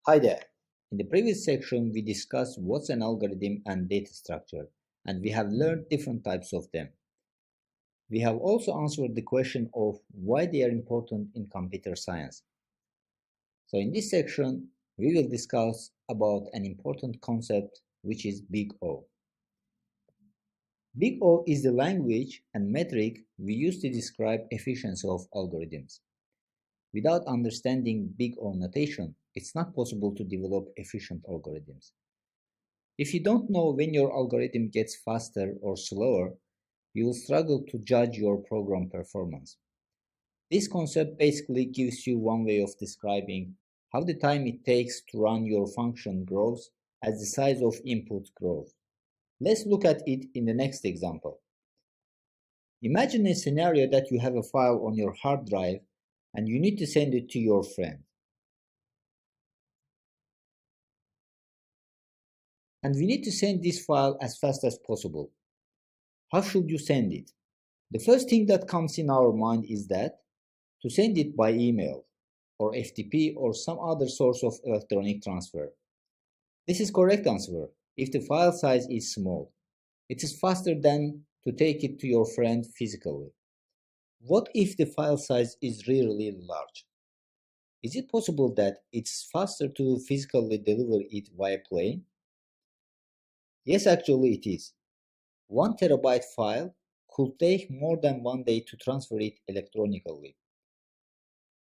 Hi there. In the previous section, we discussed what's an algorithm and data structure, and we have learned different types of them. We have also answered the question of why they are important in computer science. So in this section, we will discuss about an important concept, which is Big O. Big O is the language and metric we use to describe efficiency of algorithms. Without understanding Big O notation, it's not possible to develop efficient algorithms. If you don't know when your algorithm gets faster or slower, you will struggle to judge your program performance. This concept basically gives you one way of describing how the time it takes to run your function grows as the size of input grows. Let's look at it in the next example. Imagine a scenario that you have a file on your hard drive and you need to send it to your friend. And we need to send this file as fast as possible. How should you send it? The first thing that comes in our mind is that to send it by email or FTP or some other source of electronic transfer. This is correct answer if the file size is small. It is faster than to take it to your friend physically. What if the file size is really large? Is it possible that it's faster to physically deliver it via plane? Yes, actually it is. 1 terabyte file could take more than 1 day to transfer it electronically.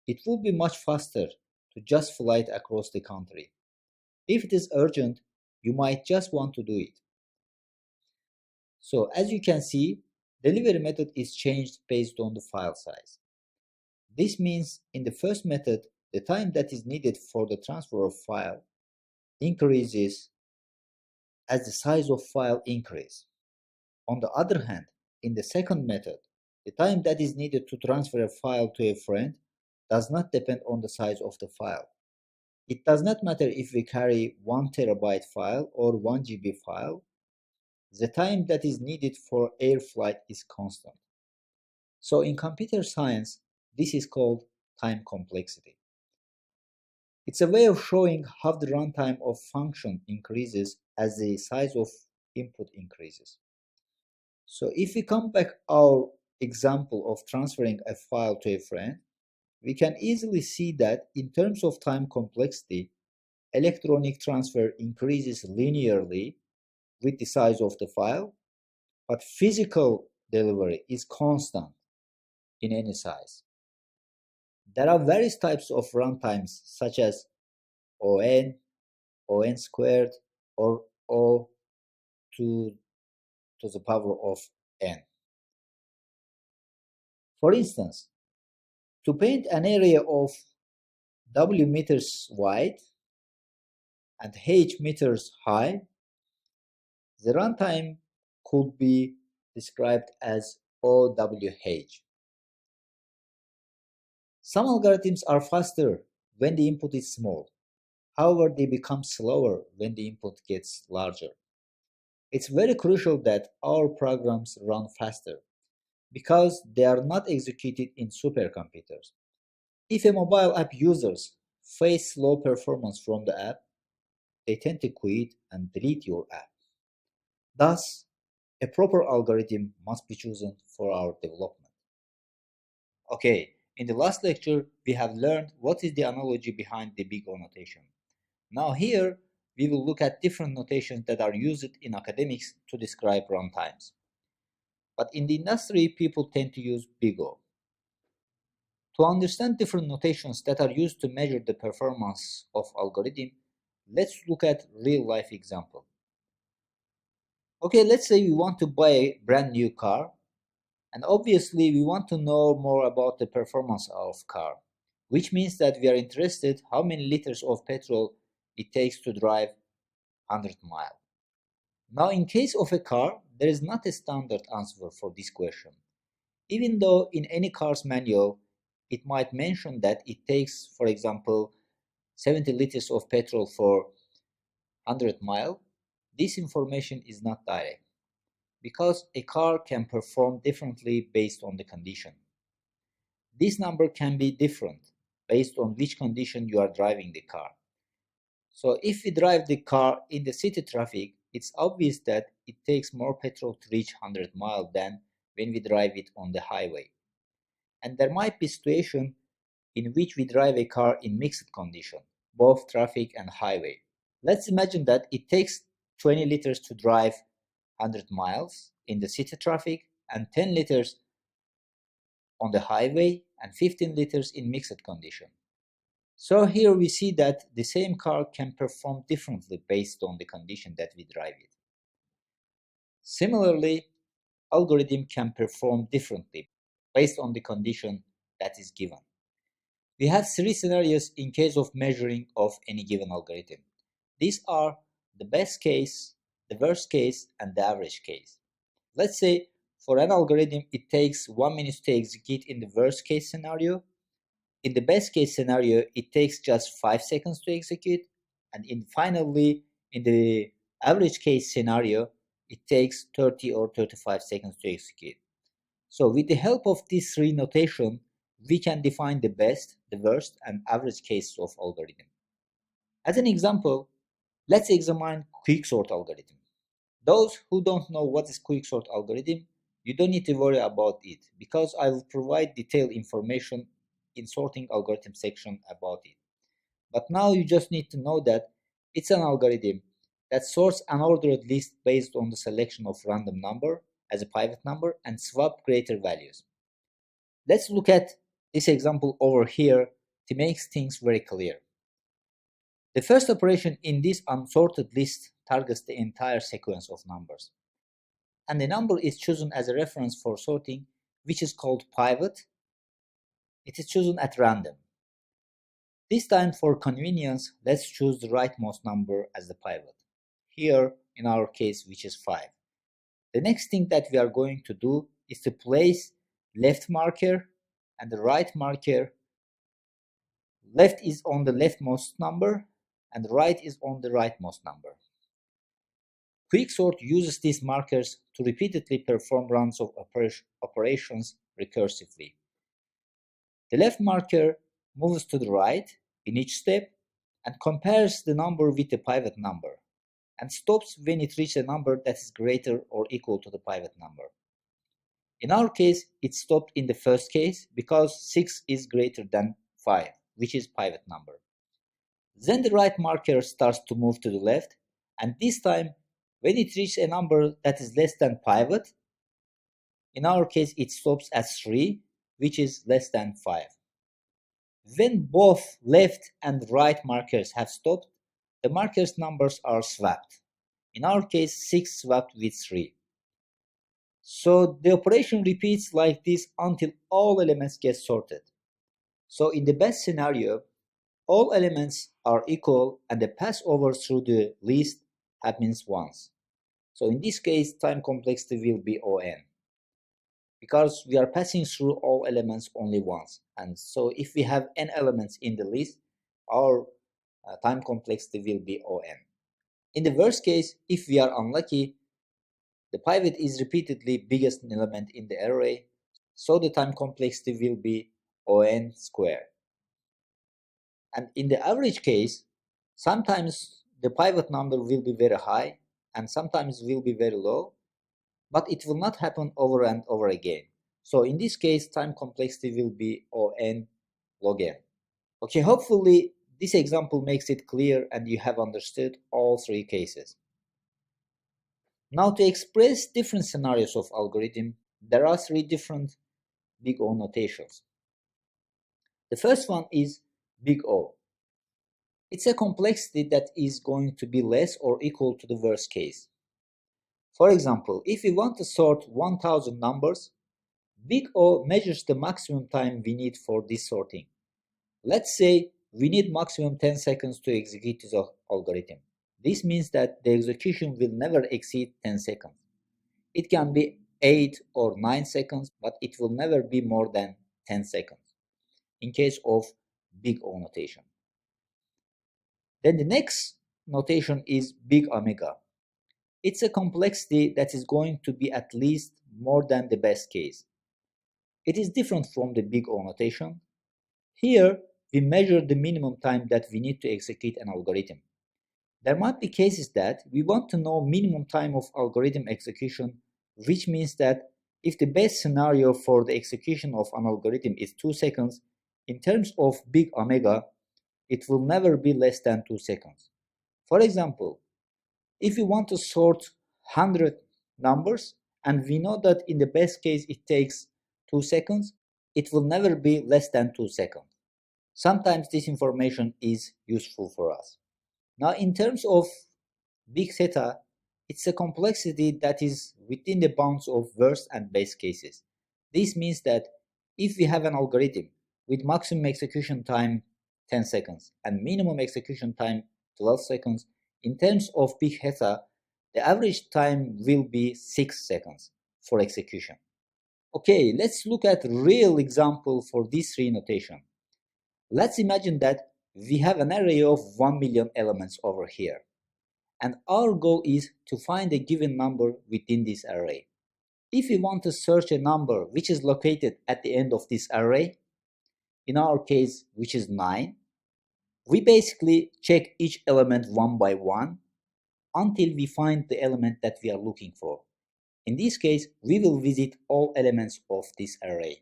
It would be much faster to just fly it across the country. If it is urgent, you might just want to do it. So as you can see, delivery method is changed based on the file size. This means in the first method, the time that is needed for the transfer of file increases as the size of file increases. On the other hand, in the second method, the time that is needed to transfer a file to a friend does not depend on the size of the file. It does not matter if we carry 1 terabyte file or 1 GB file, the time that is needed for air flight is constant. So in computer science, this is called time complexity. It's a way of showing how the runtime of function increases as the size of input increases. So if we come back our example of transferring a file to a friend, we can easily see that in terms of time complexity, electronic transfer increases linearly with the size of the file, but physical delivery is constant in any size. There are various types of runtimes such as ON, ON squared, or O to the power of n. For instance, to paint an area of W meters wide and H meters high, the runtime could be described as OWH. Some algorithms are faster when the input is small. However, they become slower when the input gets larger. It's very crucial that our programs run faster because they are not executed in supercomputers. If a mobile app users face slow performance from the app, they tend to quit and delete your app. Thus, a proper algorithm must be chosen for our development. Okay, in the last lecture, we have learned what is the analogy behind the big O notation. Now here, we will look at different notations that are used in academics to describe runtimes. But in the industry, people tend to use big O. To understand different notations that are used to measure the performance of algorithm, let's look at real-life example. Okay, let's say we want to buy a brand new car, and obviously we want to know more about the performance of car, which means that we are interested how many liters of petrol it takes to drive 100 miles. Now, in case of a car, there is not a standard answer for this question. Even though in any car's manual, it might mention that it takes, for example, 70 liters of petrol for 100 miles, this information is not direct because a car can perform differently based on the condition. This number can be different based on which condition you are driving the car. So if we drive the car in the city traffic, it's obvious that it takes more petrol to reach 100 miles than when we drive it on the highway. And there might be situations in which we drive a car in mixed condition, both traffic and highway. Let's imagine that it takes 20 liters to drive 100 miles in the city traffic and 10 liters on the highway and 15 liters in mixed condition. So here we see that the same car can perform differently based on the condition that we drive it. Similarly, algorithm can perform differently based on the condition that is given. We have three scenarios in case of measuring of any given algorithm. These are the best case, the worst case, and the average case. Let's say for an algorithm it takes 1 minute to execute in the worst case scenario. In the best case scenario, it takes just 5 seconds to execute, and finally, in the average case scenario, it takes 30 or 35 seconds to execute. So with the help of these three notation, we can define the best, the worst, and average cases of algorithm. As an example, let's examine quicksort algorithm. Those who don't know what is quicksort algorithm, you don't need to worry about it because I will provide detailed information in sorting algorithm section about it. But now you just need to know that it's an algorithm that sorts an ordered list based on the selection of random number as a pivot number and swap greater values. Let's look at this example over here to make things very clear. The first operation in this unsorted list targets the entire sequence of numbers. And the number is chosen as a reference for sorting, which is called pivot. It is chosen at random. This time, for convenience, let's choose the rightmost number as the pivot. Here, in our case, which is 5. The next thing that we are going to do is to place left marker and the right marker. Left is on the leftmost number and right is on the rightmost number. Quicksort uses these markers to repeatedly perform runs of operations recursively. The left marker moves to the right in each step and compares the number with the pivot number and stops when it reaches a number that is greater or equal to the pivot number. In our case, it stopped in the first case because 6 is greater than 5, which is pivot number. Then the right marker starts to move to the left, and this time, when it reaches a number that is less than pivot, in our case it stops at 3, which is less than 5. When both left and right markers have stopped, the markers' numbers are swapped. In our case, 6 swapped with 3. So the operation repeats like this until all elements get sorted. So in the best scenario, all elements are equal and the passover through the list happens once. So in this case, time complexity will be On, because we are passing through all elements only once. And so if we have n elements in the list, our time complexity will be On. In the worst case, if we are unlucky, the pivot is repeatedly biggest element in the array, so the time complexity will be On squared. And in the average case, sometimes the pivot number will be very high and sometimes will be very low, but it will not happen over and over again. So in this case, time complexity will be On log n. Okay, hopefully this example makes it clear and you have understood all three cases. Now to express different scenarios of algorithm, there are three different big O notations. The first one is big O. It's a complexity that is going to be less or equal to the worst case. For example, if we want to sort 1000 numbers, big O measures the maximum time we need for this sorting. Let's say we need maximum 10 seconds to execute this algorithm. This means that the execution will never exceed 10 seconds. It can be 8 or 9 seconds, but it will never be more than 10 seconds in case of big O notation. Then the next notation is big omega. It's a complexity that is going to be at least more than the best case. It is different from the big O notation. Here, we measure the minimum time that we need to execute an algorithm. There might be cases that we want to know minimum time of algorithm execution, which means that if the best scenario for the execution of an algorithm is 2 seconds, in terms of big omega, it will never be less than 2 seconds. For example, if we want to sort 100 numbers and we know that in the best case it takes 2 seconds, it will never be less than 2 seconds. Sometimes this information is useful for us. Now, in terms of big theta, it's a complexity that is within the bounds of worst and best cases. This means that if we have an algorithm with maximum execution time 10 seconds and minimum execution time 12 seconds, in terms of big theta, the average time will be 6 seconds for execution. Okay, let's look at real example for these three notation. Let's imagine that we have an array of 1 million elements over here, and our goal is to find a given number within this array. If we want to search a number which is located at the end of this array, in our case which is 9, we basically check each element one by one until we find the element that we are looking for. In this case, we will visit all elements of this array.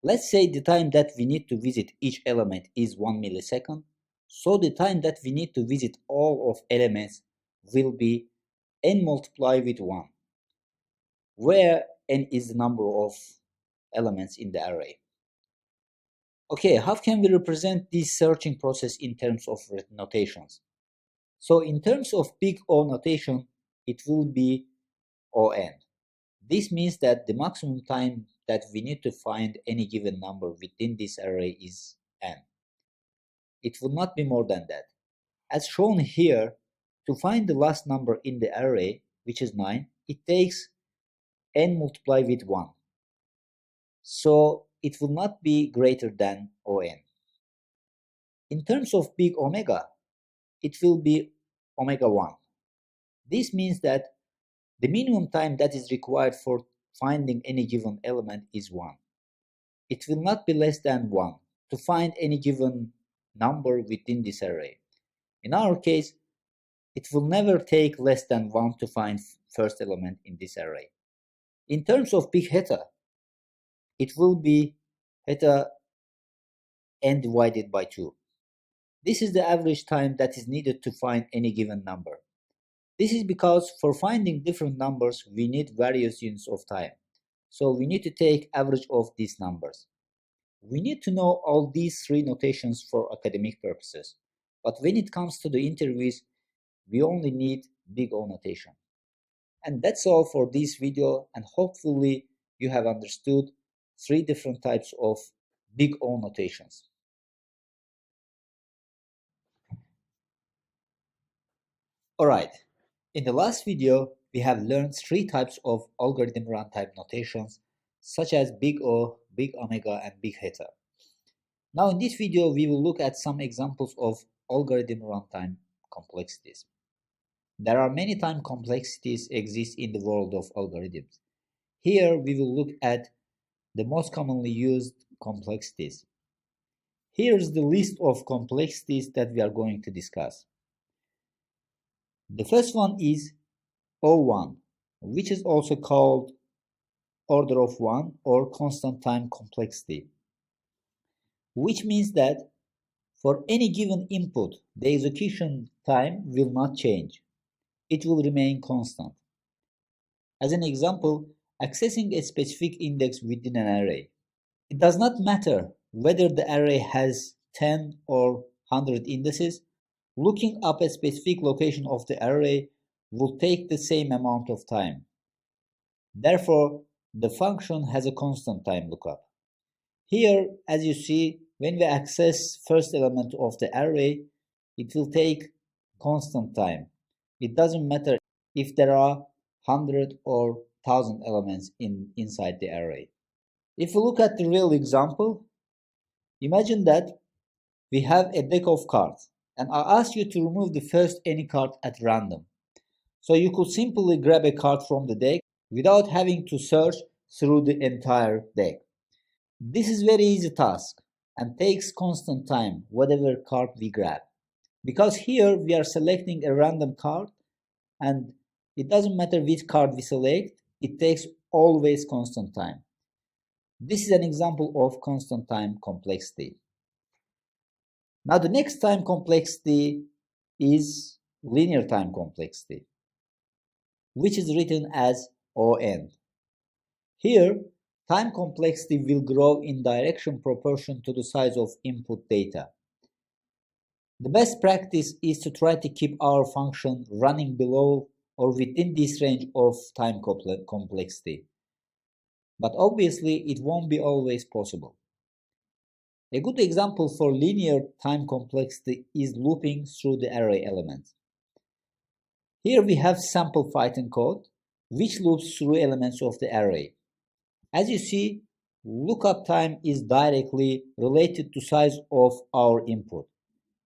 Let's say the time that we need to visit each element is 1 millisecond, so the time that we need to visit all of elements will be n multiplied with 1, where n is the number of elements in the array. Okay, how can we represent this searching process in terms of notations? So in terms of big O notation, it will be On. This means that the maximum time that we need to find any given number within this array is n. It will not be more than that. As shown here, to find the last number in the array, which is 9, it takes n multiplied with 1. So it will not be greater than On. In terms of big omega, it will be omega 1. This means that the minimum time that is required for finding any given element is 1. It will not be less than 1 to find any given number within this array. In our case, it will never take less than 1 to find first element in this array. In terms of big theta, it will be theta n divided by 2. This is the average time that is needed to find any given number. This is because for finding different numbers, we need various units of time. So we need to take average of these numbers. We need to know all these three notations for academic purposes. But when it comes to the interviews, we only need big O notation. And that's all for this video, and hopefully you have understood three different types of big O notations. Alright, in the last video, we have learned three types of algorithm runtime notations, such as big O, big omega, and big theta. Now in this video, we will look at some examples of algorithm runtime complexities. There are many time complexities exist in the world of algorithms. Here we will look at the most commonly used complexities. Here's the list of complexities that we are going to discuss. The first one is O1, which is also called order of 1 or constant time complexity, which means that for any given input, the execution time will not change. It will remain constant. As an example, accessing a specific index within an array. It does not matter whether the array has 10 or 100 indices. Looking up a specific location of the array will take the same amount of time. Therefore, the function has a constant time lookup. Here, as you see, when we access first element of the array, it will take constant time. It doesn't matter if there are 100 or 1000 elements inside the array. If we look at the real example, imagine that we have a deck of cards, and I ask you to remove the first any card at random. So you could simply grab a card from the deck without having to search through the entire deck. This is very easy task and takes constant time, whatever card we grab. Because here we are selecting a random card, and it doesn't matter which card we select, it takes always constant time. This is an example of constant time complexity. Now the next time complexity is linear time complexity, which is written as ON. Here, time complexity will grow in direction proportion to the size of input data. The best practice is to try to keep our function running below or within this range of time complexity. But obviously, it won't be always possible. A good example for linear time complexity is looping through the array elements. Here we have sample Python code, which loops through elements of the array. As you see, lookup time is directly related to size of our input.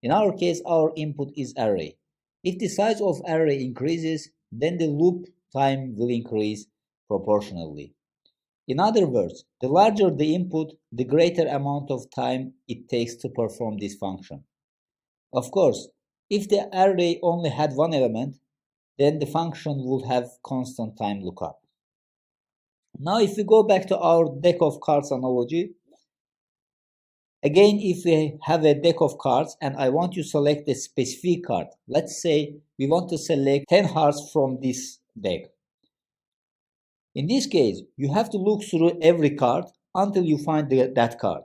In our case, our input is array. If the size of array increases, then the loop time will increase proportionally. In other words, the larger the input, the greater amount of time it takes to perform this function. Of course, if the array only had one element, then the function would have constant time lookup. Now, if we go back to our deck of cards analogy, again, if we have a deck of cards and I want to select a specific card, let's say we want to select 10 hearts from this deck. In this case, you have to look through every card until you find that card.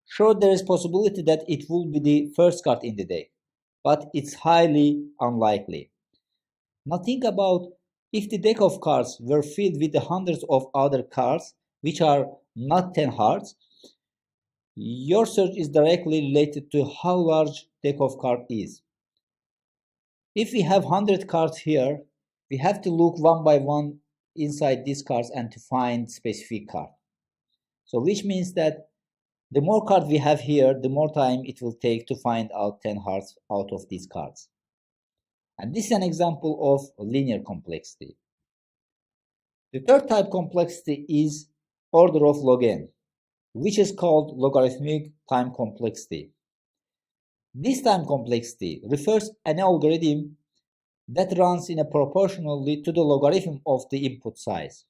Sure, there is possibility that it will be the first card in the deck, but it's highly unlikely. Now think about if the deck of cards were filled with the hundreds of other cards, which are not 10 hearts, your search is directly related to how large deck of cards is. If we have 100 cards here, we have to look one by one inside these cards and to find specific card. So which means that the more cards we have here, the more time it will take to find out 10 hearts out of these cards. And this is an example of linear complexity. The third type complexity is order of log n, which is called logarithmic time complexity. This time complexity refers an algorithm that runs in a proportionally to the logarithm of the input size.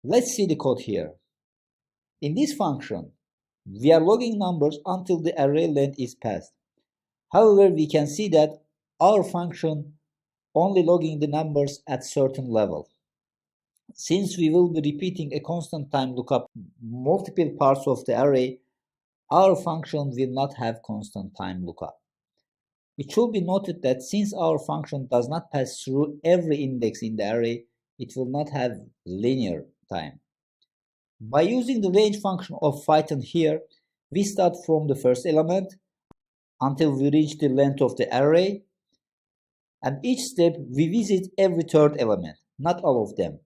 Let's see the code here. In this function, we are logging numbers until the array length is passed. However, we can see that our function only logging the numbers at certain level. Since we will be repeating a constant time lookup multiple parts of the array, our function will not have constant time lookup. It should be noted that since our function does not pass through every index in the array, it will not have linear time. By using the range function of Python here, we start from the first element until we reach the length of the array, and each step we visit every third element, not all of them.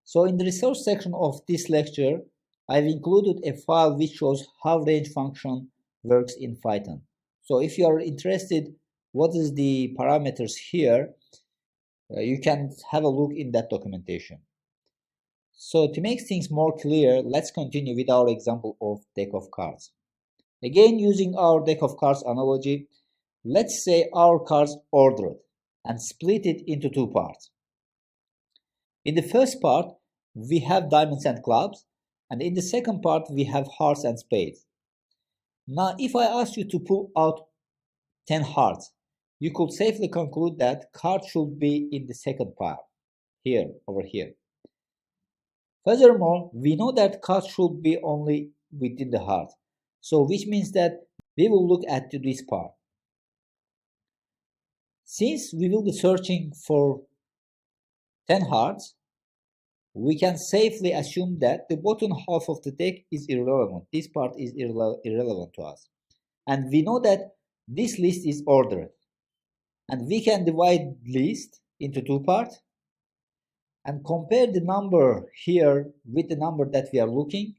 So in the resource section of this lecture, I've included a file which shows how range function works in Python. So if you are interested what is the parameters here, you can have a look in that documentation. So to make things more clear, let's continue with our example of deck of cards. Again, using our deck of cards analogy, let's say our cards ordered and split it into two parts. In the first part, we have diamonds and clubs, and in the second part, we have hearts and spades. Now, if I ask you to pull out 10 hearts, you could safely conclude that cards should be in the second part, here, over here. Furthermore, we know that cards should be only within the heart, so which means that we will look at this part. Since we will be searching for 10 hearts, we can safely assume that the bottom half of the deck is irrelevant. This part is irrelevant to us. And we know that this list is ordered. And we can divide list into two parts and compare the number here with the number that we are looking.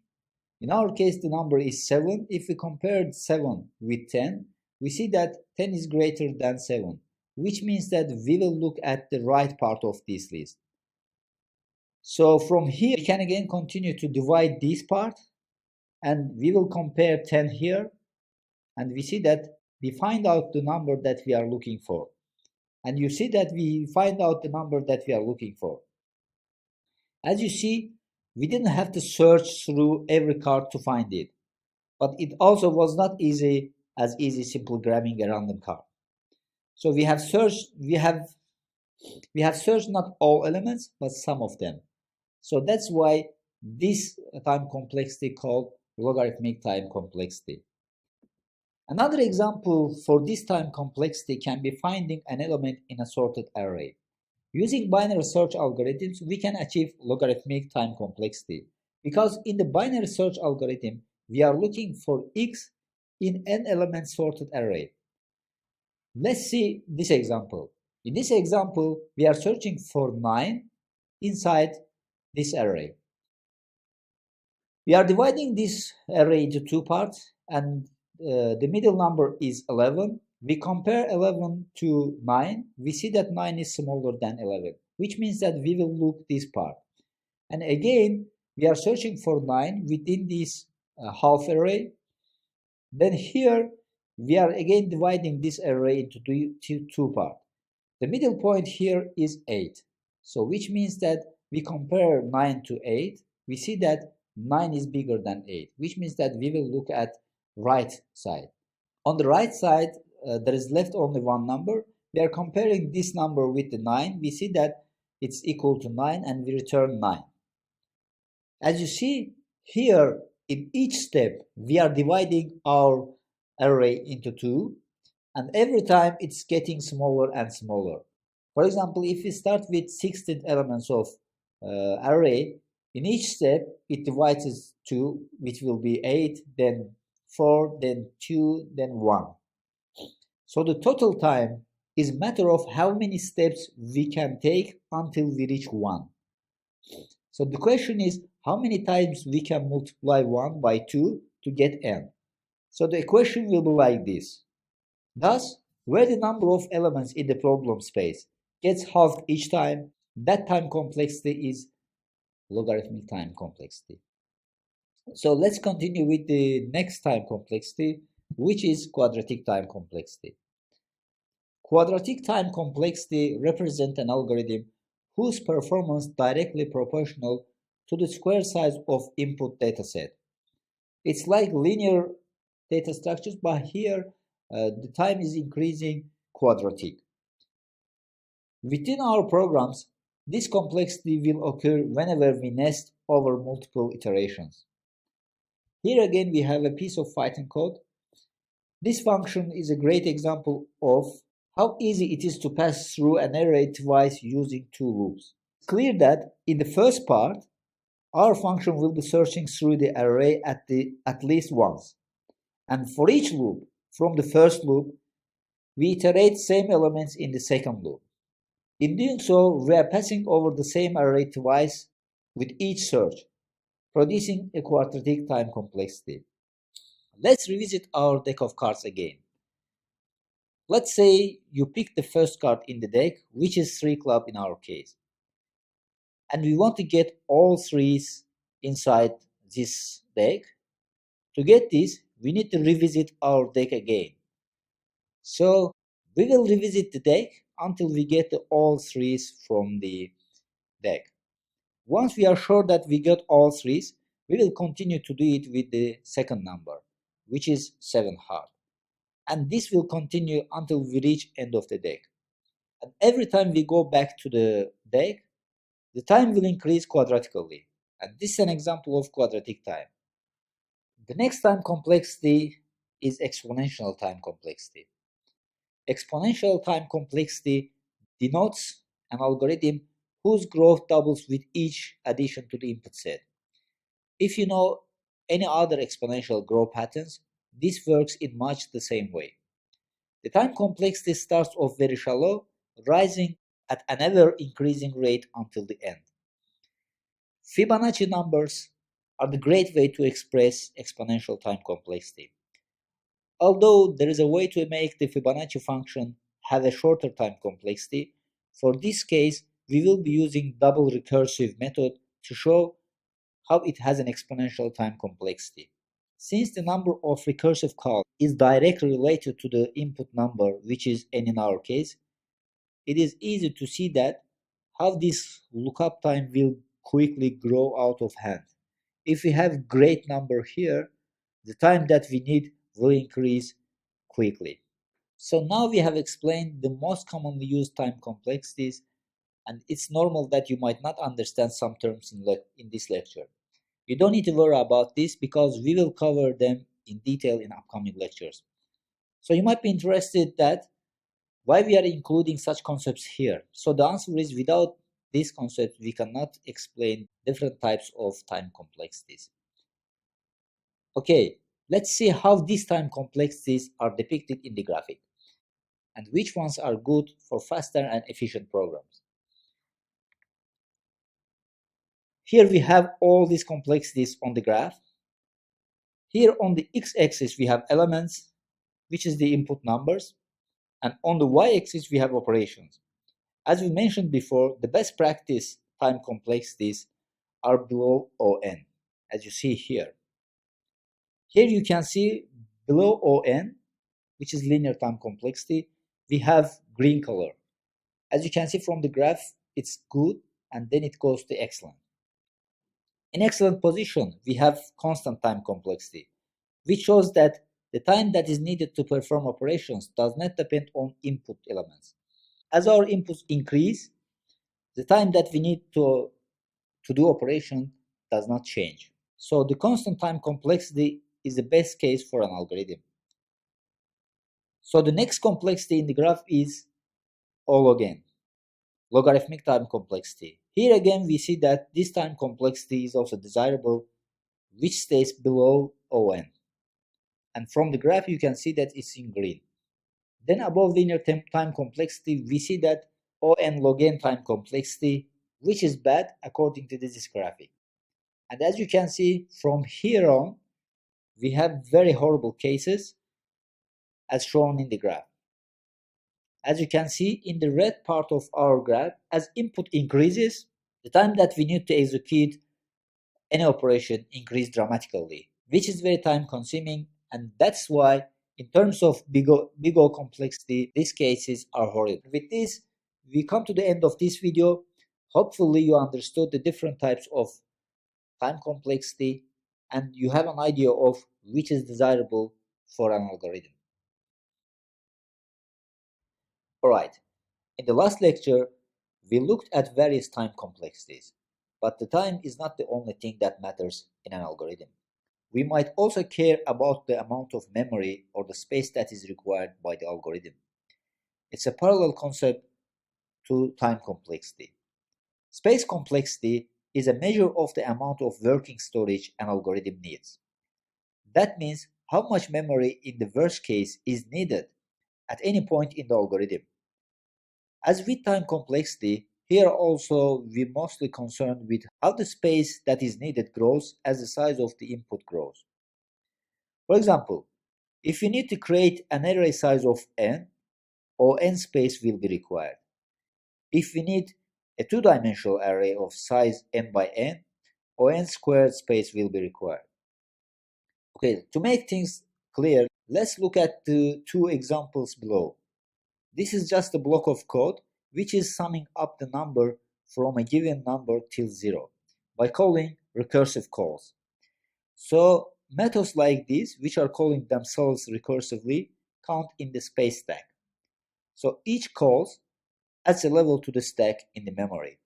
In our case, the number is 7. If we compare 7 with 10, we see that 10 is greater than 7, which means that we will look at the right part of this list. So from here, we can again continue to divide this part, and we will compare 10 here, and we see that we find out the number that we are looking for. And you see that we find out the number that we are looking for. As you see, we didn't have to search through every card to find it, but it also was not as easy simply grabbing a random card. So we have searched not all elements, but some of them. So that's why this time complexity called logarithmic time complexity. Another example for this time complexity can be finding an element in a sorted array. Using binary search algorithms, we can achieve logarithmic time complexity because in the binary search algorithm, we are looking for x in n element sorted array. Let's see this example. In this example, we are searching for 9 inside this array. We are dividing this array into two parts, and the middle number is 11. We compare 11 to 9. We see that 9 is smaller than 11, which means that we will look this part. And again, we are searching for 9 within this half array. Then here, we are again dividing this array into two parts. The middle point here is 8. So which means that we compare 9 to 8. We see that 9 is bigger than 8, which means that we will look at right side. On the right side, there is left only one number. We are comparing this number with the 9. We see that it's equal to 9 and we return 9. As you see here, in each step, we are dividing our array into two, and every time it's getting smaller and smaller. For example, if we start with 16 elements of array, in each step, it divides as 2, which will be 8, then 4, then 2, then 1. So the total time is a matter of how many steps we can take until we reach 1. So the question is how many times we can multiply 1 by 2 to get n. So the equation will be like this. Thus, where the number of elements in the problem space gets halved each time, that time complexity is logarithmic time complexity. So let's continue with the next time complexity, which is quadratic time complexity. Quadratic time complexity represents an algorithm whose performance is directly proportional to the square size of input dataset. It's like linear data structures, but here the time is increasing quadratic. Within our programs, this complexity will occur whenever we nest over multiple iterations. Here again we have a piece of Python code. This function is a great example of how easy it is to pass through an array twice using two loops. It's clear that in the first part, our function will be searching through the array at least once. And for each loop, from the first loop, we iterate same elements in the second loop. In doing so, we are passing over the same array twice with each search, producing a quadratic time complexity. Let's revisit our deck of cards again. Let's say you pick the first card in the deck, which is 3 club in our case. And we want to get all 3s inside this deck. To get this, we need to revisit our deck again. So we will revisit the deck until we get all 3s from the deck. Once we are sure that we got all 3s, we will continue to do it with the second number, which is 7 hard. And this will continue until we reach end of the deck. And every time we go back to the deck, the time will increase quadratically. And this is an example of quadratic time. The next time complexity is exponential time complexity. Exponential time complexity denotes an algorithm whose growth doubles with each addition to the input set. If you know any other exponential growth patterns, this works in much the same way. The time complexity starts off very shallow, rising at an ever-increasing rate until the end. Fibonacci numbers are the great way to express exponential time complexity. Although there is a way to make the Fibonacci function have a shorter time complexity, for this case, we will be using double recursive method to show how it has an exponential time complexity. Since the number of recursive calls is directly related to the input number, which is n in our case, it is easy to see that how this lookup time will quickly grow out of hand. If we have great number here, the time that we need will increase quickly. So now we have explained the most commonly used time complexities, and it's normal that you might not understand some terms in this lecture. You don't need to worry about this because we will cover them in detail in upcoming lectures. So you might be interested that why we are including such concepts here. So the answer is without this concept, we cannot explain different types of time complexities. Okay, let's see how these time complexities are depicted in the graphic and which ones are good for faster and efficient programs. Here we have all these complexities on the graph. Here on the x-axis we have elements, which is the input numbers, and on the y-axis we have operations. As we mentioned before, the best practice time complexities are below ON, as you see here. Here you can see below ON, which is linear time complexity, we have green color. As you can see from the graph, it's good, and then it goes to excellent. In excellent position, we have constant time complexity, which shows that the time that is needed to perform operations does not depend on input elements. As our inputs increase, the time that we need to do operation does not change. So the constant time complexity is the best case for an algorithm. So the next complexity in the graph is O log n, logarithmic time complexity. Here again we see that this time complexity is also desirable, which stays below ON. And from the graph you can see that it's in green. Then above linear time complexity we see that ON log n time complexity, which is bad according to this graphic. And as you can see from here on, we have very horrible cases as shown in the graph. As you can see in the red part of our graph, as input increases, the time that we need to execute any operation increases dramatically, which is very time consuming, and that's why in terms of big O complexity, these cases are horrible. With this, we come to the end of this video. Hopefully you understood the different types of time complexity and you have an idea of which is desirable for an algorithm. Alright, in the last lecture, we looked at various time complexities, but the time is not the only thing that matters in an algorithm. We might also care about the amount of memory or the space that is required by the algorithm. It's a parallel concept to time complexity. Space complexity is a measure of the amount of working storage an algorithm needs. That means how much memory in the worst case is needed at any point in the algorithm. As with time complexity, here also we're mostly concerned with how the space that is needed grows as the size of the input grows. For example, if you need to create an array size of n, or n space will be required. If we need a two-dimensional array of size n by n, or n squared space will be required. Okay, to make things clear, let's look at the two examples below. This is just a block of code which is summing up the number from a given number till 0 by calling recursive calls. So methods like these, which are calling themselves recursively, count in the space stack. So each calls adds a level to the stack in the memory.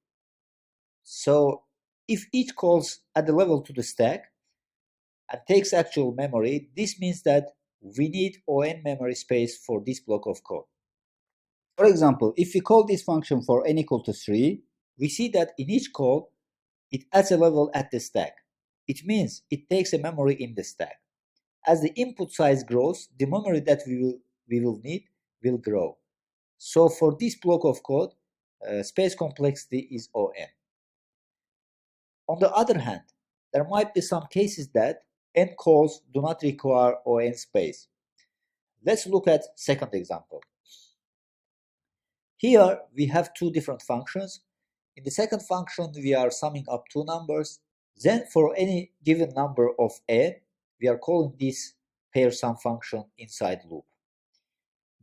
So if each calls add a level to the stack and takes actual memory, this means that we need ON memory space for this block of code. For example, if we call this function for n equal to 3, we see that in each call, it adds a level at the stack. It means it takes a memory in the stack. As the input size grows, the memory that we will need will grow. So for this block of code, space complexity is ON. On the other hand, there might be some cases that n calls do not require ON space. Let's look at second example. Here we have two different functions. In the second function, we are summing up two numbers. Then for any given number of n, we are calling this pair sum function inside loop.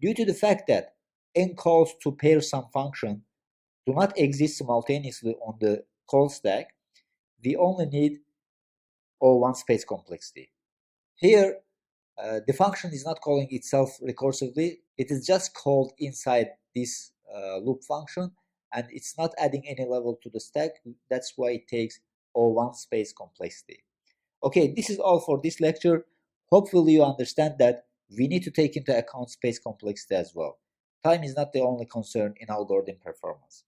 Due to the fact that n calls to pair sum function do not exist simultaneously on the call stack, we only need O1 space complexity. Here, the function is not calling itself recursively, it is just called inside this loop function, and it's not adding any level to the stack. That's why it takes O1 space complexity. Okay, this is all for this lecture. Hopefully you understand that we need to take into account space complexity as well. Time is not the only concern in algorithm performance.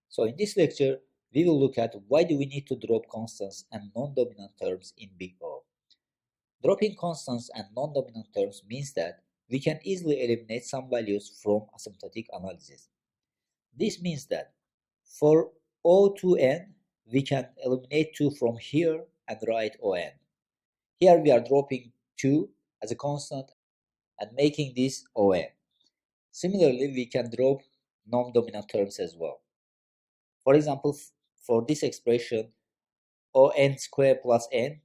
So in this lecture, we will look at why do we need to drop constants and non-dominant terms in big O. Dropping constants and non-dominant terms means that we can easily eliminate some values from asymptotic analysis. This means that for O to n, we can eliminate 2 from here and write On. Here we are dropping 2 as a constant and making this On. Similarly, we can drop non-dominant terms as well. For example, for this expression On squared plus n,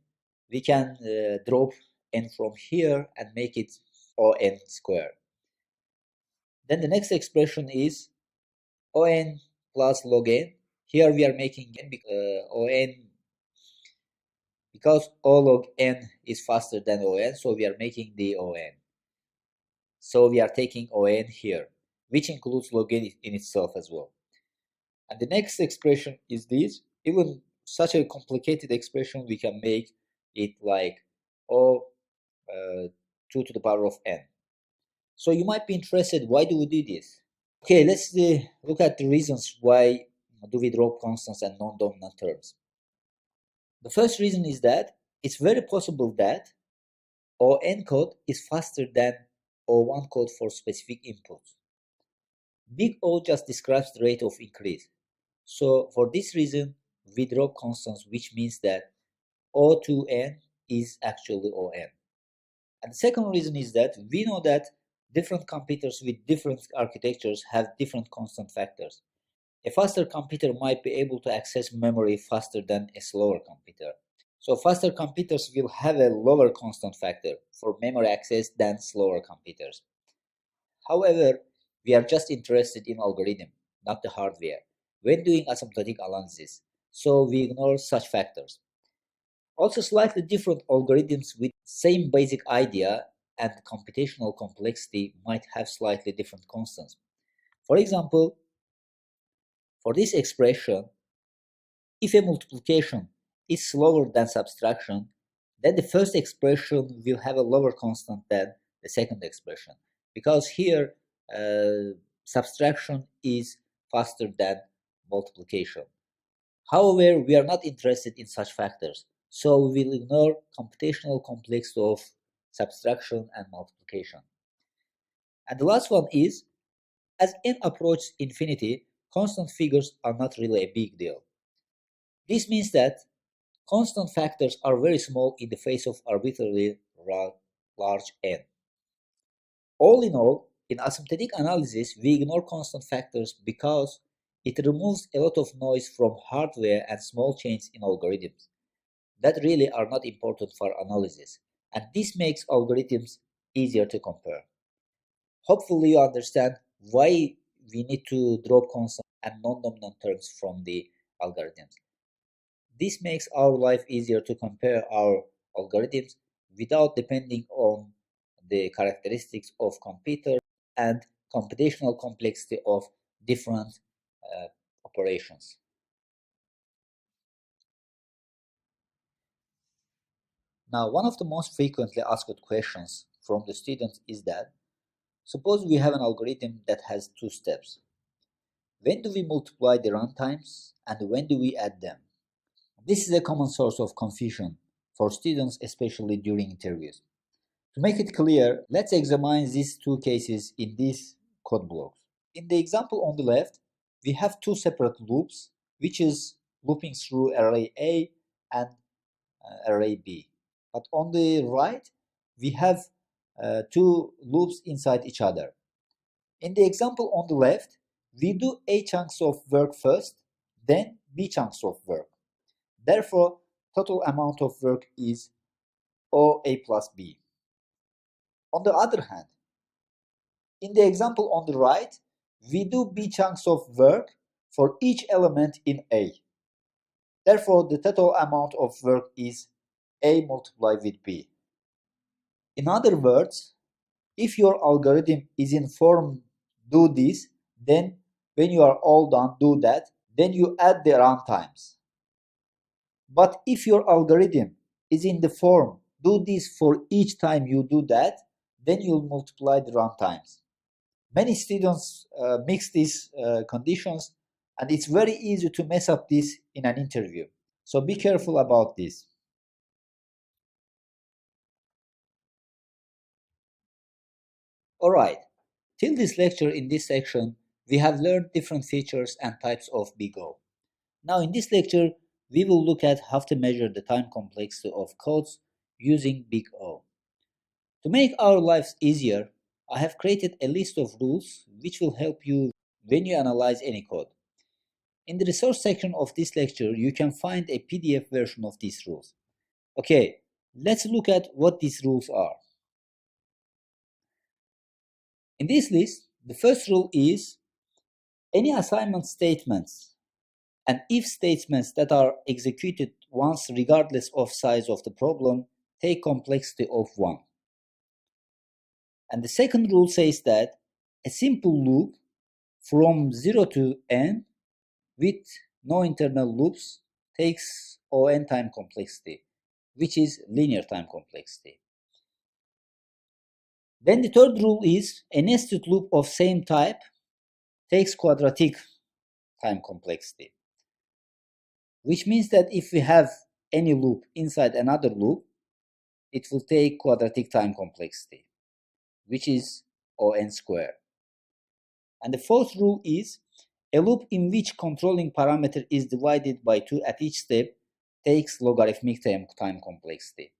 we can drop n from here and make it On squared. Then the next expression is On plus log n. Here we are making On, because O log n is faster than On, so we are making the On. So we are taking On here, which includes log n in itself as well. And the next expression is this. Even such a complicated expression, we can make it like O 2 to the power of n. So you might be interested, why do we do this? Okay, let's look at the reasons why do we drop constants and non-dominant terms. The first reason is that it's very possible that On code is faster than O1 code for specific inputs. Big O just describes the rate of increase. So for this reason, we drop constants, which means that O to n is actually On. And the second reason is that we know that different computers with different architectures have different constant factors. A faster computer might be able to access memory faster than a slower computer. So faster computers will have a lower constant factor for memory access than slower computers. However, we are just interested in algorithm, not the hardware, when doing asymptotic analysis, so we ignore such factors. Also, slightly different algorithms with same basic idea and computational complexity might have slightly different constants. For example, for this expression, if a multiplication is slower than subtraction, then the first expression will have a lower constant than the second expression, because here subtraction is faster than multiplication. However, we are not interested in such factors, so we will ignore computational complexity of subtraction and multiplication. And the last one is, as n approaches infinity, constant figures are not really a big deal. This means that constant factors are very small in the face of arbitrarily large n. All in all, in asymptotic analysis, we ignore constant factors because it removes a lot of noise from hardware and small changes in algorithms that really are not important for analysis, and this makes algorithms easier to compare. Hopefully you understand why we need to drop constant and non-dominant terms from the algorithms. This makes our life easier to compare our algorithms without depending on the characteristics of computers and computational complexity of different operations. Now, one of the most frequently asked questions from the students is that, suppose we have an algorithm that has 2 steps. When do we multiply the runtimes and when do we add them? This is a common source of confusion for students, especially during interviews. To make it clear, let's examine these 2 cases in these code blocks. In the example on the left, we have 2 separate loops, which is looping through array A and array B. But on the right, we have 2 loops inside each other. In the example on the left, we do A chunks of work first, then B chunks of work. Therefore, total amount of work is OA plus B. On the other hand, in the example on the right, we do B chunks of work for each element in A. Therefore, the total amount of work is A multiplied with B. In other words, if your algorithm is in form do this, then when you are all done, do that, then you add the runtimes. But if your algorithm is in the form do this for each time you do that, then you'll multiply the runtimes. Many students mix these conditions, and it's very easy to mess up this in an interview. So be careful about this. Alright, till this lecture in this section, we have learned different features and types of big O. Now in this lecture, we will look at how to measure the time complexity of codes using big O. To make our lives easier, I have created a list of rules which will help you when you analyze any code. In the resource section of this lecture, you can find a PDF version of these rules. Okay, let's look at what these rules are. In this list, the first rule is any assignment statements and if statements that are executed once regardless of size of the problem take complexity of 1. And the second rule says that a simple loop from 0 to n with no internal loops takes O(n) time complexity, which is linear time complexity. Then the third rule is a nested loop of same type takes quadratic time complexity, which means that if we have any loop inside another loop, it will take quadratic time complexity, which is O(n) squared. And the fourth rule is a loop in which controlling parameter is divided by 2 at each step takes logarithmic time complexity.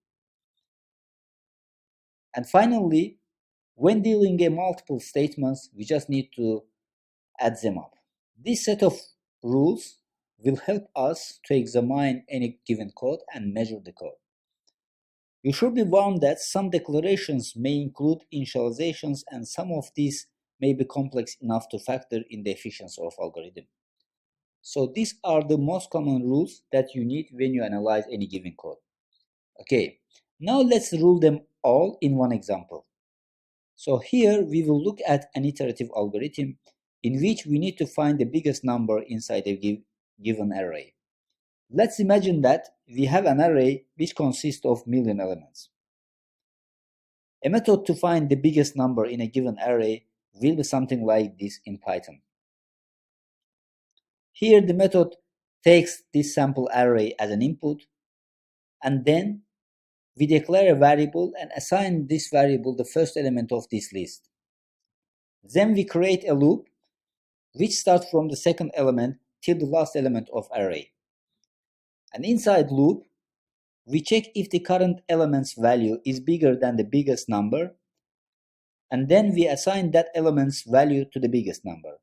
And finally, when dealing with multiple statements, we just need to add them up. This set of rules will help us to examine any given code and measure the code. You should be warned that some declarations may include initializations and some of these may be complex enough to factor in the efficiency of algorithm. So these are the most common rules that you need when you analyze any given code. Okay, now let's rule them all in one example. So here we will look at an iterative algorithm in which we need to find the biggest number inside a given array. Let's imagine that we have an array which consists of million elements. A method to find the biggest number in a given array will be something like this in Python. Here the method takes this sample array as an input, and then we declare a variable and assign this variable the first element of this list. Then we create a loop which starts from the second element till the last element of array. And inside loop, we check if the current element's value is bigger than the biggest number, and then we assign that element's value to the biggest number.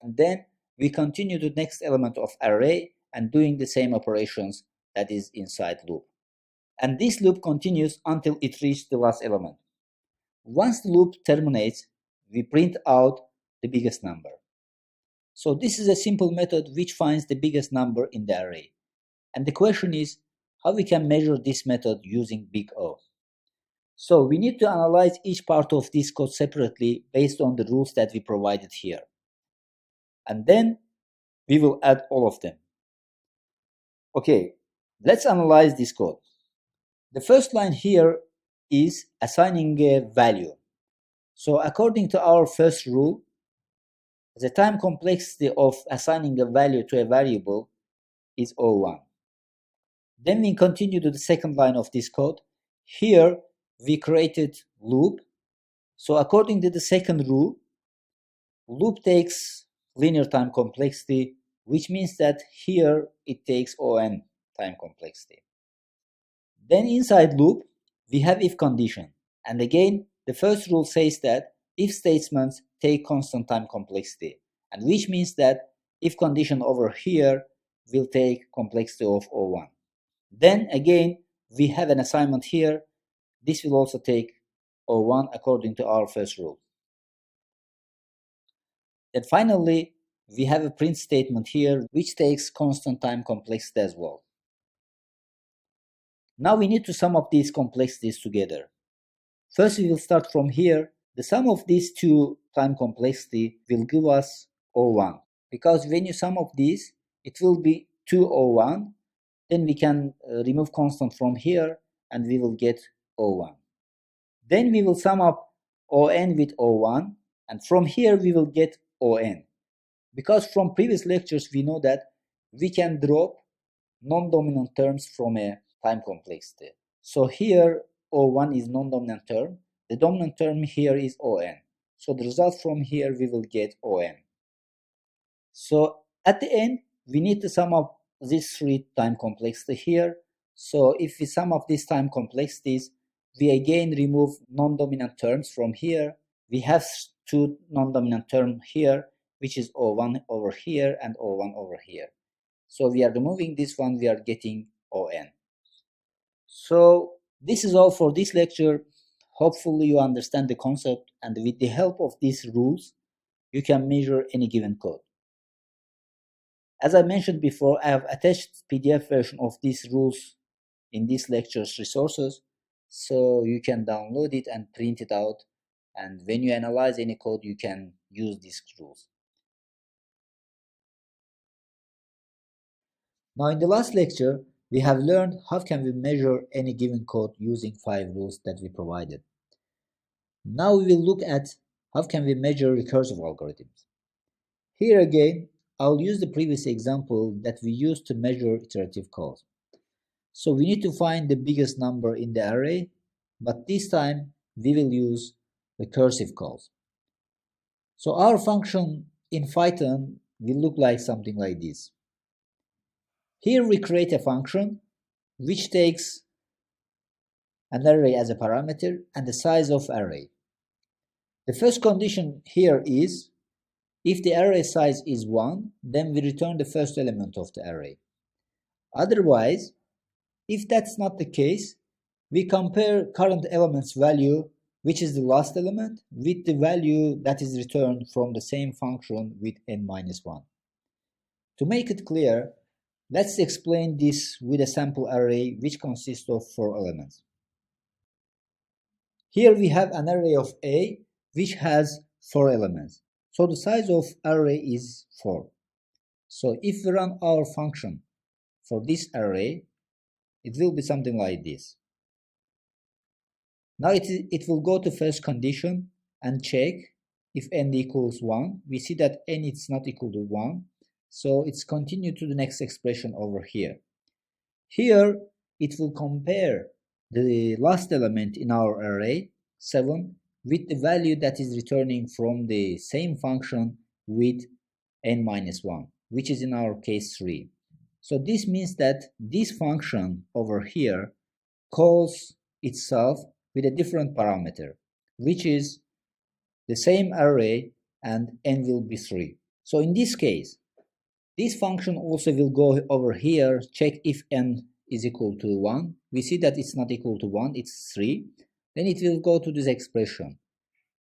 And then we continue to the next element of array and doing the same operations that is inside loop. And this loop continues until it reaches the last element. Once the loop terminates, we print out the biggest number. So this is a simple method which finds the biggest number in the array. And the question is how we can measure this method using big O. So we need to analyze each part of this code separately based on the rules that we provided here. And then we will add all of them. Okay, let's analyze this code. The first line here is assigning a value. So according to our first rule, the time complexity of assigning a value to a variable is O(1). Then we continue to the second line of this code. Here we created loop. So according to the second rule, loop takes linear time complexity, which means that here it takes O(n) time complexity. Then inside loop, we have if condition. And again, the first rule says that if statements take constant time complexity, and which means that if condition over here will take complexity of O(1). Then again, we have an assignment here. This will also take O1 according to our first rule. Then finally, we have a print statement here which takes constant time complexity as well. Now we need to sum up these complexities together. First, we will start from here. The sum of these two time complexity will give us O1. Because when you sum up these, it will be 2O1. Then we can remove constant from here and we will get O1. Then we will sum up On with O1, and from here we will get On. Because from previous lectures we know that we can drop non-dominant terms from a time complexity. So here O1 is non-dominant term. The dominant term here is On. So the result from here we will get On. So at the end we need to sum up these three time complexity here. So if we sum up these time complexities, we again remove non-dominant terms from here. We have two non-dominant terms here, which is O1 over here and O1 over here. So we are removing this one, we are getting On. So this is all for this lecture. Hopefully you understand the concept, and with the help of these rules, you can measure any given code. As I mentioned before, I have attached PDF version of these rules in this lecture's resources, so you can download it and print it out, and when you analyze any code, you can use these rules. Now in the last lecture, we have learned how can we measure any given code using 5 rules that we provided. Now we will look at how can we measure recursive algorithms. Here again, I'll use the previous example that we used to measure iterative calls. So we need to find the biggest number in the array, but this time we will use recursive calls. So our function in Python will look like something like this. Here we create a function which takes an array as a parameter and the size of array. The first condition here is if the array size is 1, then we return the first element of the array. Otherwise, if that's not the case, we compare current element's value, which is the last element, with the value that is returned from the same function with n-1. To make it clear, let's explain this with a sample array which consists of 4 elements. Here we have an array of A which has 4 elements. So the size of array is 4. So if we run our function for this array, it will be something like this. Now it will go to first condition and check if n equals 1. We see that n is not equal to 1. So it's continued to the next expression over here. Here it will compare the last element in our array, 7, with the value that is returning from the same function with n-1, which is in our case 3. So this means that this function over here calls itself with a different parameter, which is the same array and n will be 3. So in this case, this function also will go over here, check if n is equal to 1. We see that it's not equal to 1, it's 3. Then it will go to this expression.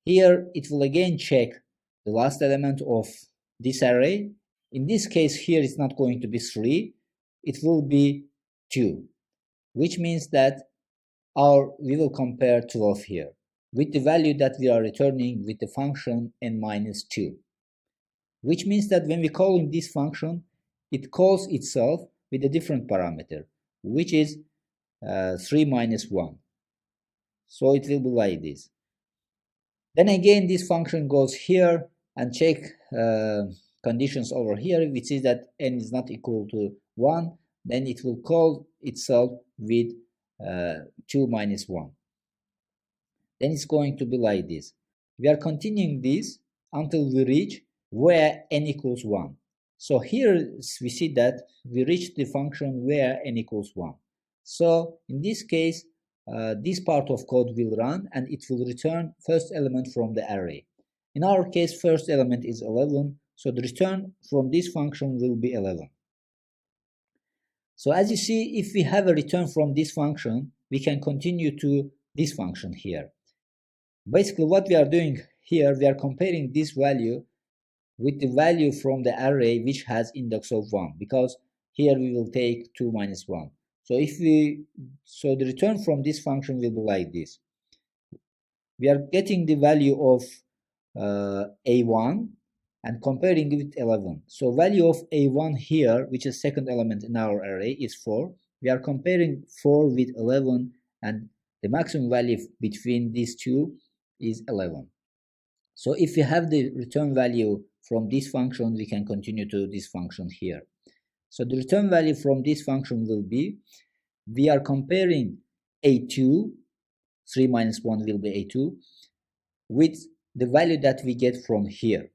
Here it will again check the last element of this array. In this case here it's not going to be 3, it will be 2, which means that we will compare 12 here with the value that we are returning with the function n-2, which means that when we call in this function, it calls itself with a different parameter, which is 3 minus 1. So it will be like this. Then again this function goes here and check conditions over here, which is that n is not equal to 1, then it will call itself with 2 minus 1. Then it's going to be like this. We are continuing this until we reach where n equals 1. So here we see that we reach the function where n equals 1. So in this case, this part of code will run and it will return first element from the array. In our case, first element is 11, so the return from this function will be 11. So as you see, if we have a return from this function, we can continue to this function here. Basically what we are doing here, we are comparing this value with the value from the array which has index of 1, because here we will take 2 minus 1. So the return from this function will be like this. We are getting the value of a1 and comparing it with 11. So value of a1 here, which is second element in our array, is 4. We are comparing 4 with 11, and the maximum value between these two is 11. So if we have the return value from this function, we can continue to this function here. So the return value from this function will be, we are comparing a2, 3 minus 1 will be a2, with the value that we get from here.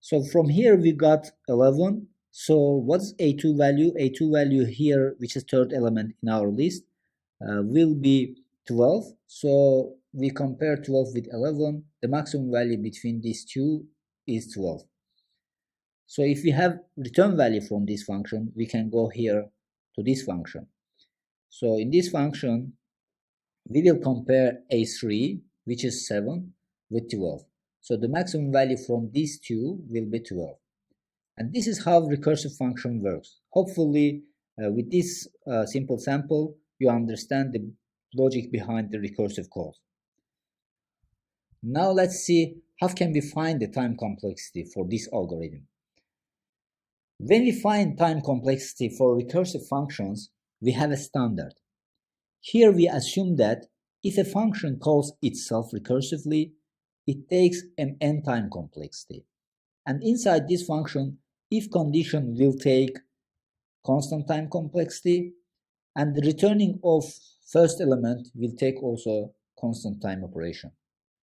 So from here we got 11. So what's a2 value? A2 value here, which is third element in our list, will be 12. So we compare 12 with 11. The maximum value between these two is 12. So if we have return value from this function, we can go here to this function. So in this function, we will compare a3, which is 7, with 12. So the maximum value from these two will be 12. And this is how recursive function works. Hopefully, with this simple sample, you understand the logic behind the recursive calls. Now let's see how can we find the time complexity for this algorithm. When we find time complexity for recursive functions, we have a standard. Here we assume that if a function calls itself recursively, it takes an n time complexity. And inside this function, if condition will take constant time complexity, and the returning of first element will take also constant time operation.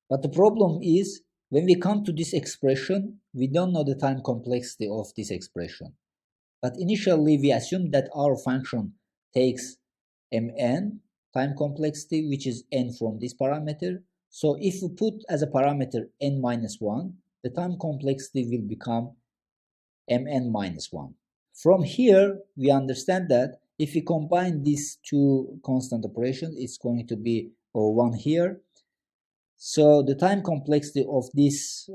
But the problem is, when we come to this expression, we don't know the time complexity of this expression. But initially, we assume that our function takes mn time complexity, which is n from this parameter. So if we put as a parameter n minus 1, the time complexity will become mn minus 1. From here, we understand that if we combine these two constant operations, it's going to be O1 here. So the time complexity of this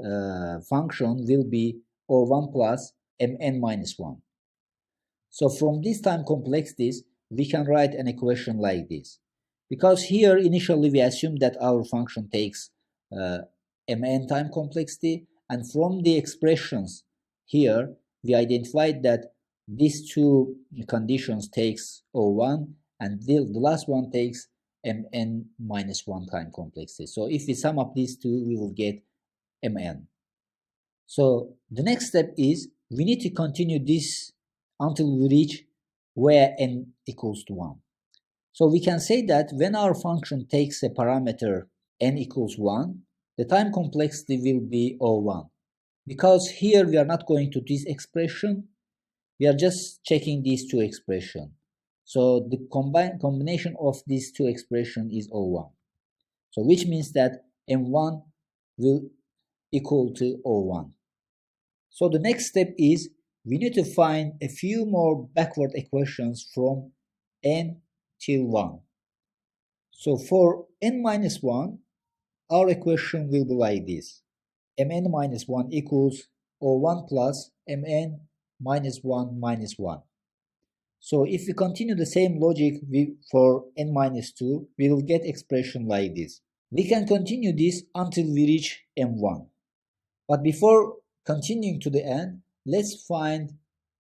function will be O1 plus mn minus 1. So from these time complexities, we can write an equation like this. Because here initially we assume that our function takes mn time complexity, and from the expressions here we identified that these two conditions takes O1, and the last one takes mn minus 1 time complexity. So if we sum up these two, we will get mn. So the next step is we need to continue this until we reach where n equals to 1. So we can say that when our function takes a parameter n equals 1, the time complexity will be O1. Because here we are not going to this expression, we are just checking these two expressions. So the combination of these two expressions is O1. So which means that m1 will equal to O1. So the next step is we need to find a few more backward equations from n till 1. So for n minus 1, our equation will be like this. mn minus 1 equals O1 plus mn minus 1 minus 1. So if we continue the same logic for n minus 2, we will get expression like this. We can continue this until we reach m1. But before continuing to the end, let's find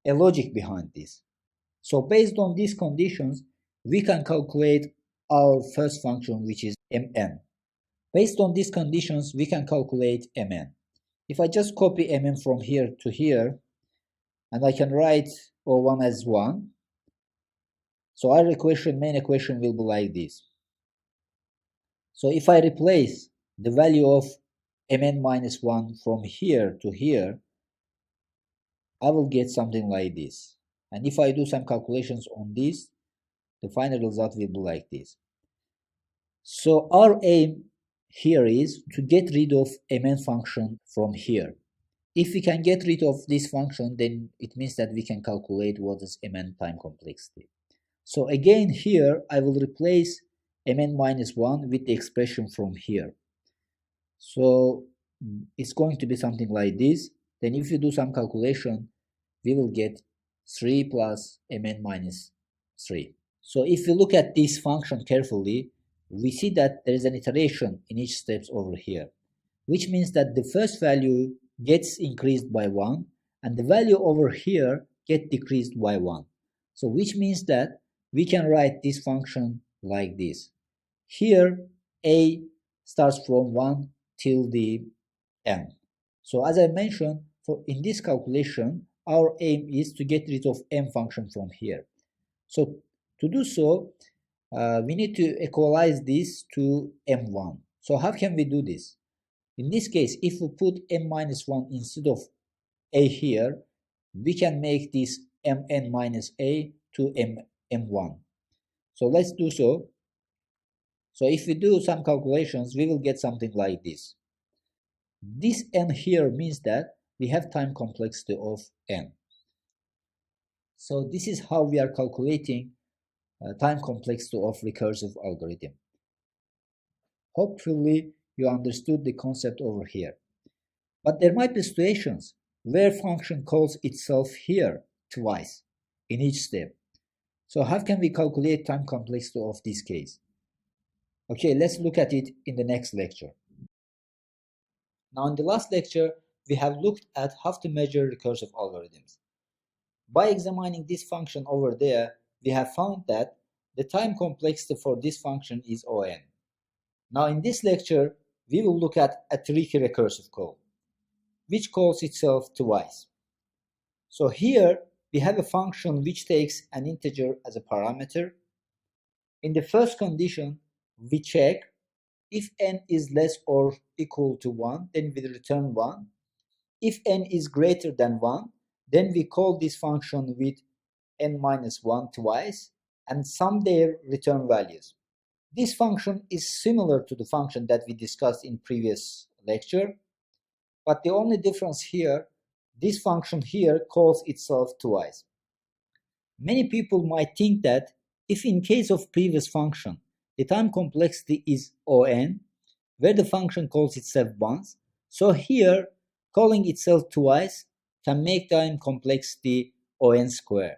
a logic behind this. So based on these conditions, we can calculate our first function, which is mn. Based on these conditions, we can calculate mn. If I just copy mn from here to here, and I can write O1 as 1, so our main equation will be like this. So if I replace the value of mn minus 1 from here to here, I will get something like this. And if I do some calculations on this, the final result will be like this. So our aim here is to get rid of mn function from here. If we can get rid of this function, then it means that we can calculate what is mn time complexity. So again here I will replace mn minus 1 with the expression from here. So it's going to be something like this. Then if you do some calculation, we will get 3 plus mn minus 3. So if you look at this function carefully, we see that there is an iteration in each steps over here, which means that the first value gets increased by 1 and the value over here get decreased by 1. So which means that we can write this function like this. Here a starts from 1 till the n. So as I mentioned, in this calculation, our aim is to get rid of m function from here. So to do so, we need to equalize this to m1. So how can we do this? In this case, if we put m minus 1 instead of a here, we can make this mn minus a to m1. So let's do so. So if we do some calculations, we will get something like this. This n here means that we have time complexity of n. So this is how we are calculating time complexity of recursive algorithm. Hopefully you understood the concept over here. But there might be situations where function calls itself here twice in each step. So how can we calculate time complexity of this case? Okay, let's look at it in the next lecture. Now in the last lecture, we have looked at how to measure recursive algorithms. By examining this function over there, we have found that the time complexity for this function is On. Now in this lecture, we will look at a tricky recursive call, which calls itself twice. So here we have a function which takes an integer as a parameter. In the first condition, we check if n is less or equal to 1, then we return 1. If n is greater than 1, then we call this function with n minus 1 twice and sum their return values. This function is similar to the function that we discussed in previous lecture, but the only difference here, this function here calls itself twice. Many people might think that if in case of previous function, the time complexity is On, where the function calls itself once, so here calling itself twice can make time complexity On squared.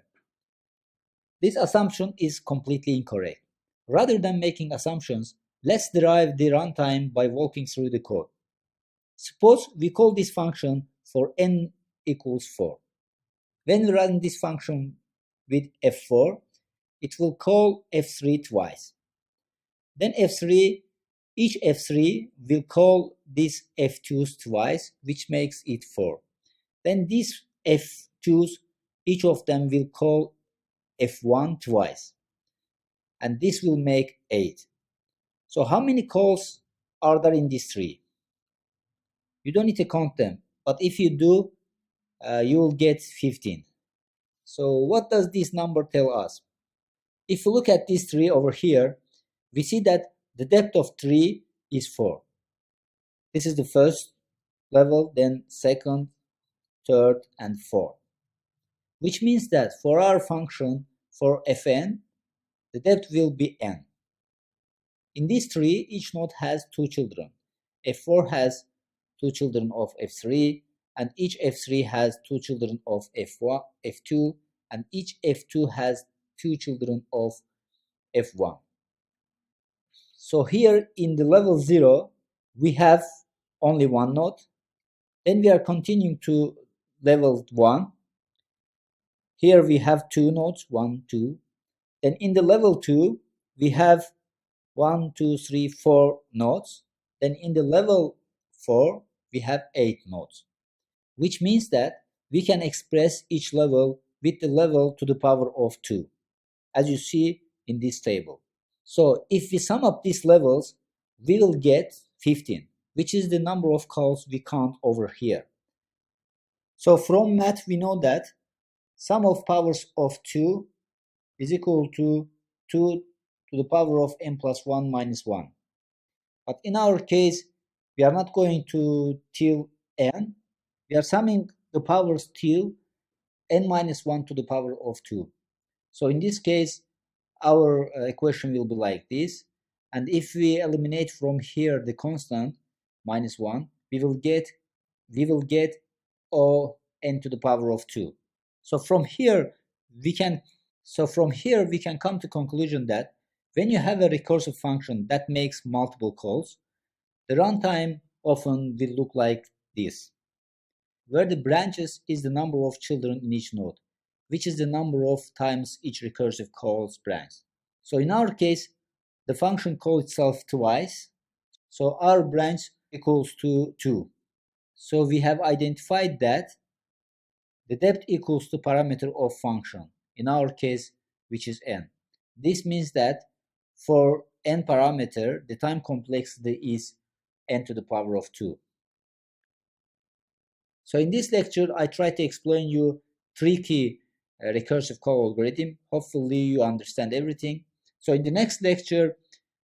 This assumption is completely incorrect. Rather than making assumptions, let's derive the runtime by walking through the code. Suppose we call this function for n equals 4. When we run this function with f4, it will call f3 twice. Then each f3 will call these f2s twice, which makes it 4. Then these f2s, each of them will call f1 twice, and this will make 8. So how many calls are there in this tree? You don't need to count them, but if you do, you will get 15. So what does this number tell us? If you look at this tree over here, we see that the depth of tree is 4. This is the first level, then second, third, and fourth. Which means that for our function, for fn, the depth will be n. In this tree, each node has 2 children. f4 has 2 children of f3, and each f3 has 2 children of f1, f2, and each f2 has 2 children of f1. So here in the level 0, we have only one node. Then we are continuing to level 1. Here we have 2 nodes, 1, 2. Then in the level 2, we have 1, 2, 3, 4 nodes. Then in the level 4, we have 8 nodes, which means that we can express each level with the level to the power of 2, as you see in this table. So if we sum up these levels, we will get 15, which is the number of calls we count over here. So from math, we know that sum of powers of 2 is equal to 2 to the power of n plus 1 minus 1. But in our case, we are not going to till n. We are summing the powers till n minus 1 to the power of 2. So in this case, our equation will be like this. And if we eliminate from here the constant -1, we will get O n to the power of 2. So from here we can come to conclusion that when you have a recursive function that makes multiple calls, the runtime often will look like this, where the branches is the number of children in each node, which is the number of times each recursive calls branch. So in our case, the function calls itself twice, so our branch equals to 2. So we have identified that the depth equals to parameter of function, in our case, which is n. This means that for n parameter, the time complexity is n to the power of 2. So in this lecture, I try to explain you three key recursive call algorithm. Hopefully you understand everything. So in the next lecture,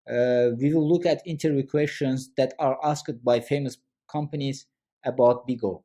we will look at interview questions that are asked by famous companies about BIGO.